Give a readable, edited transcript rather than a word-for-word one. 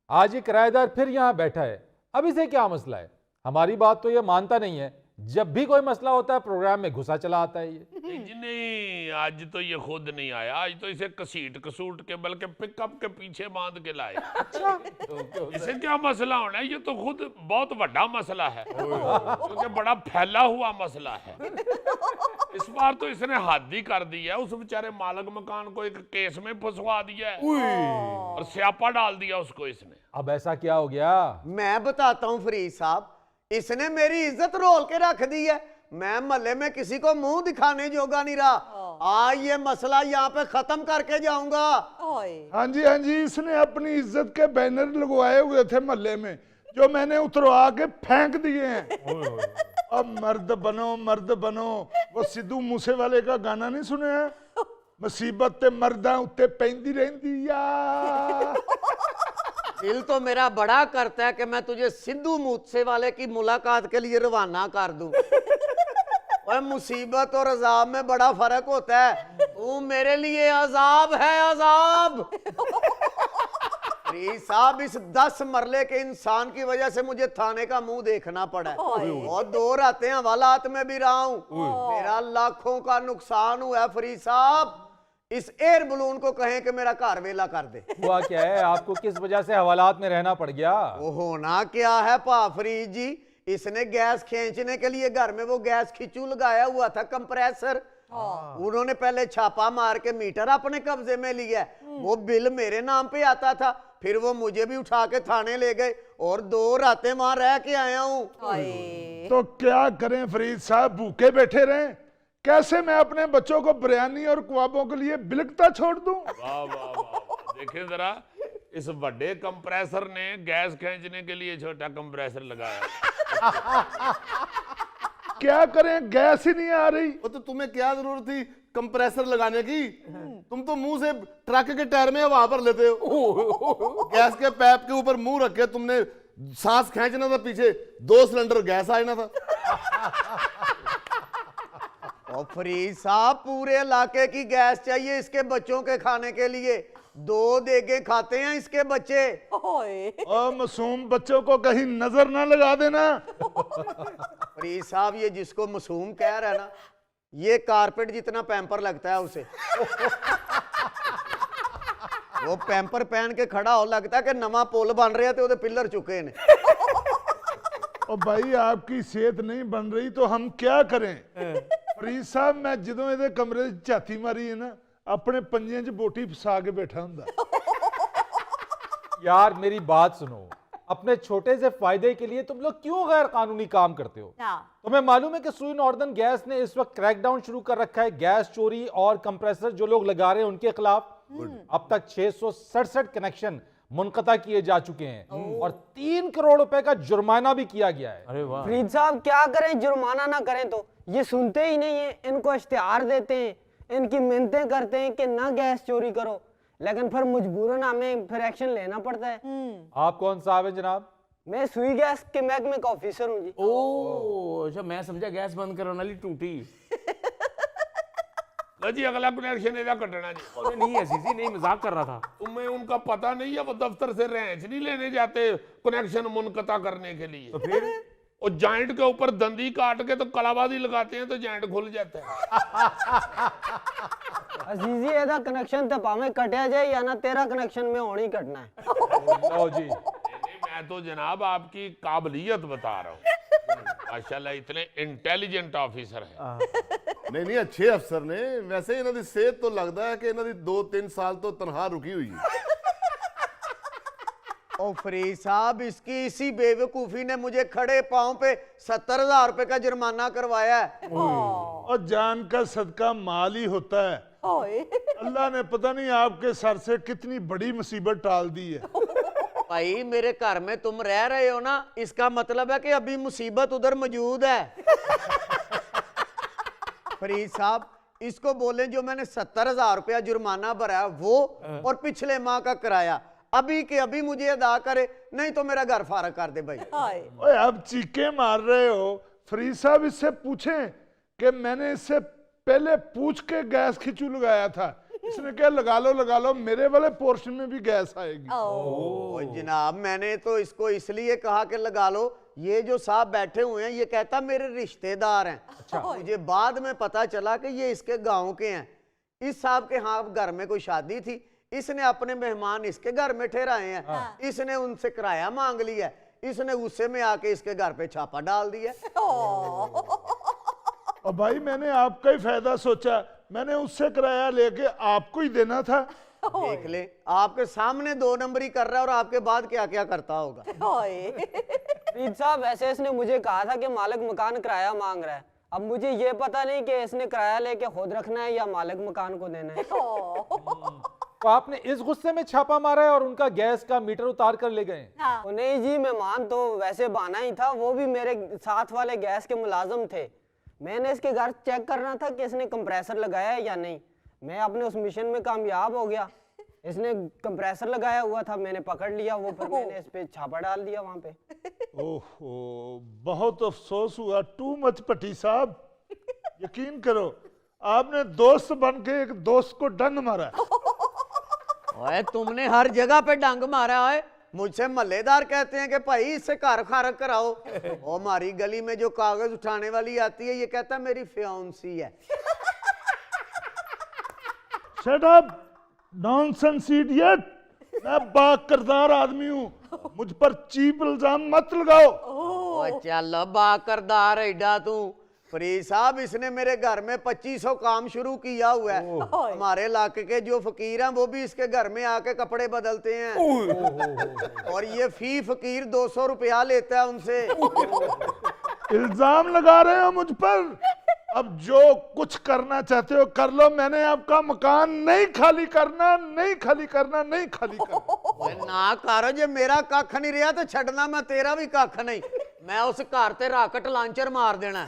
आज ये किराएदार फिर यहाँ बैठा है, अब इसे क्या मसला है? हमारी बात तो ये मानता नहीं है। जब भी कोई मसला होता है प्रोग्राम में घुसा चला आता है ये। नहीं जी नहीं, आज तो ये खुद नहीं आया, आज तो इसे कसीट कसूट के बल्कि पिकअप के पीछे बांध के लाए। इसे क्या मसला होना है? ये तो खुद बहुत बड़ा मसला है, क्योंकि बड़ा फैला हुआ मसला है। इस बार तो इसने हद ही कर दी है, उस बेचारे मालिक मकान को एक केस में फंसवा दिया है और स्यापा डाल दिया उसको इसने। अब ऐसा क्या हो गया? मैं बताता हूँ फरीद साहब, इसने मेरी इज्जत रोल के रख दी है। मैं महल्ले में किसी को मुंह दिखाने जोगा नहीं रहा। आज ये मसला यहाँ पे खत्म करके जाऊंगा। हाँ जी, इसने अपनी इज्जत के बैनर लगवाए हुए थे महल्ले में, जो मैंने उतरवा के फेंक दिए हैं। अब मर्द बनो। वो सिद्धू मूसेवाले का गाना नहीं सुने हैं? मुसीबत ते मर्दा उत्ते पैंदी रहंदी या। दिल तो मेरा बड़ा करता है कि मैं तुझे सिद्धू मूसेवाले की मुलाकात के लिए रवाना कर दूं। और मुसीबत और अजाब में बड़ा फर्क होता है। तू मेरे लिए अजाब है, अजाब। फरीद साहब, इस 10 मरले के इंसान की वजह से मुझे थाने का मुंह देखना पड़ा है और 2 रातें हवालात में भी रहा हूं। मेरा लाखों का नुकसान हुआ है फरीद साहब। इस एयर बलून को कहें कि मेरा घर वेला कर दे। हुआ क्या है? आपको किस वजह से हवालात में रहना पड़ गया? वो होना क्या है पा फरीद जी, इसने गैस खींचने के लिए घर में वो गैस खिंचू लगाया हुआ था, कंप्रेसर। उन्होंने पहले छापा मार के मीटर अपने कब्जे में लिया। वो बिल मेरे नाम पे आता था, फिर वो मुझे भी उठा के थाने ले गए और 2 रातें वहां रह के आया हूं। तो क्या करें फरीद साहब, भूखे बैठे रहें? कैसे मैं अपने बच्चों को बिरयानी और कबाबों के लिए बिलकता छोड़ दूं? वाह वाह वाह, देखें जरा, इस बड़े कंप्रेसर ने गैस खींचने के लिए छोटा कंप्रेसर लगाया। क्या करें, गैस ही नहीं आ रही। वो तो तुम्हें क्या जरूरत थी कंप्रेसर लगाने की? तुम तो मुंह से ट्रक के टायर में हवा भर लेते हो। गैस के पैप के ऊपर मुंह रख के तुमने सांस खींचना था, पीछे 2 सिलेंडर गैस आना था। और फरीद साहब, पूरे इलाके की गैस चाहिए इसके बच्चों के खाने के लिए। 2 देगे खाते हैं इसके बच्चे। और मासूम बच्चों को कहीं नजर ना लगा देना। फरीद साहब, ये जिसको मासूम कह रहा है ना, ये कारपेट जितना पैम्पर लगता है उसे। वो पैम्पर पहन के खड़ा हो, लगता है कि नवा पुल बन रहा है तो पिलर चुके ने। और भाई, आपकी सेहत नहीं बन रही तो हम क्या करें? फरीद साहब, मैं ਜਦੋਂ ਇਹਦੇ कमरे ਝਾਤੀ मारी है ना, अपने पंजे च बोटी फसा के बैठा हुंदा। यार मेरी बात सुनो, अपने छोटे से फायदे के लिए तुम लोग क्यों गैर कानूनी काम करते हो? तुम्हें मालूम है कि सुई नॉर्दर्न गैस ने इस वक्त क्रैकडाउन शुरू कर रखा है गैस चोरी और कंप्रेसर जो लोग लगा रहे हैं उनके खिलाफ। अब तक 667 कनेक्शन मुनक़ता किए जा चुके हैं और 3 करोड़ रुपए का जुर्माना भी किया गया है। अरे वाह। फरीद साहब, क्या करें, जुर्माना ना करें तो ये सुनते ही नहीं है। इनको इश्तिहार देते हैं, इनकी मिन्नतें करते हैं कि ना गैस चोरी करो, लेकिन फिर मजबूरन हमें फिर एक्शन लेना पड़ता है। आप कौन साहब हैं जनाब? मैं सुई गैस के महकमे का ऑफिसर हूँ जी। ओ अच्छा, मैं समझा गैस बंद करने वाली टूटी। लो जी, अगला कनेक्शन इधर कटना जी। अरे नहीं अजीजी, नहीं मजाक कर रहा था। तुम्हें उनका पता नहीं है, वो दफ्तर से रेंच नहीं लेने जाते कनेक्शन मुनक़ता करने के लिए। तो फिर और जॉइंट के ऊपर दंदी काट के तो कलाबाजी लगाते हैं तो जॉइंट खुल जाता है। अजीजी, एदा कनेक्शन तो पावे कटिया जाए या ना तेरा कनेक्शन में होनी ही कटना है। लो जी, नहीं, मैं तो जनाब आपकी काबिलियत बता रहा हूँ। माशाल्लाह, इतने इंटेलिजेंट ऑफिसर है। नहीं अच्छे अफसर ने। वैसे इन्हों की सेहत तो लगता है कि इन्हों की 2-3 साल तो तनख्वाह रुकी हुई है। ओ फरीद साहब, इसकी इसी बेवकूफी ने मुझे खड़े पांव पे 70,000 रुपए का जुर्माना करवाया है। और जान का सदका माल ही होता है। अल्लाह ने पता नहीं आपके सर से कितनी बड़ी मुसीबत टाल दी है। भाई, मेरे घर में तुम रह रहे हो ना, इसका मतलब है कि अभी मुसीबत उधर मौजूद है। फरीद साहब, इसको बोले जो मैंने 70,000 रुपया जुर्माना भरा वो और पिछले माह का किराया अभी के अभी मुझे अदा करे, नहीं तो मेरा घर फारग कर दे भाई। ओए, अब चीखे मार रहे हो। फरीद साहब, इससे पूछें कि मैंने इससे पहले पूछ के गैस खिंचू लगाया था इसने क्या लगा लो मेरे वाले पोर्शन में भी गैस आएगी। ओ जनाब, मैंने तो इसको इसलिए कहा कि लगा लो, ये जो साहब बैठे हुए हैं ये कहता मेरे रिश्तेदार हैं। मुझे बाद में पता चला कि ये इसके गांव के हैं। इस साहब के यहाँ घर में कोई शादी थी, इसने अपने मेहमान इसके घर में ठहराए हैं, इसने उनसे किराया मांग लिया, इसने गुस्से में आके इसके घर पे छापा डाल दिया। और भाई मैंने आपका ही फायदा सोचा, मैंने उससे किराया लेके आपको ही देना था। देख ले, आपके सामने 2 नंबरी कर रहा है और आपके बाद क्या क्या करता होगा। फरीद साहब, वैसे इसने मुझे कहा था कि मालिक मकान किराया मांग रहा है। अब मुझे ये पता नहीं कि इसने किराया लेके खुद रखना है या मालिक मकान को देना है। तो आपने इस गुस्से में छापा मारा है और उनका गैस का मीटर उतार कर ले गए? तो नहीं जी, मेहमान तो वैसे बहाना ही था, वो भी मेरे साथ वाले गैस के मुलाजिम थे। मैंने इसके घर चेक करना था कि इसने कंप्रेसर लगाया है या नहीं। मैं अपने उस मिशन में कामयाब हो गया। इसने कंप्रेसर लगाया हुआ था, मैंने पकड़ लिया वो, फिर मैंने इस पे छापा डाल दिया वहां पे। ओहो, बहुत अफसोस हुआ। टू मच पटी साहब, यकीन करो आपने दोस्त बन के एक दोस्त को डंग मारा। ओए, तुमने हर जगह पे डंग मारा है। मुझसे मल्लेदार कहते हैं कि भाई इससे कार खारक कराओ। और हमारी गली में जो कागज उठाने वाली आती है ये कहता मेरी फियांसी है। Shut up, nonsense idiot. मैं बाकिरदार आदमी हूँ, मुझ पर चीप इल्जाम मत लगाओ। ओ चल बाकिरदार एडा तू। फरीद साहब, इसने मेरे घर में 2500 काम शुरू किया हुआ है। हमारे इलाके के जो फकीर हैं वो भी इसके घर में आके कपड़े बदलते हैं और ये फी फकीर 200 रुपया लेता है उनसे। इल्जाम लगा रहे हो मुझ पर। अब जो कुछ करना चाहते हो कर लो, मैंने आपका मकान नहीं खाली करना, नहीं खाली करना, नहीं खाली करना। ओए ना करो, जे मेरा कख नहीं रहा तो छड़ना मैं तेरा भी कख नहीं। मैं उस घर ते राकेट लॉन्चर मार देना।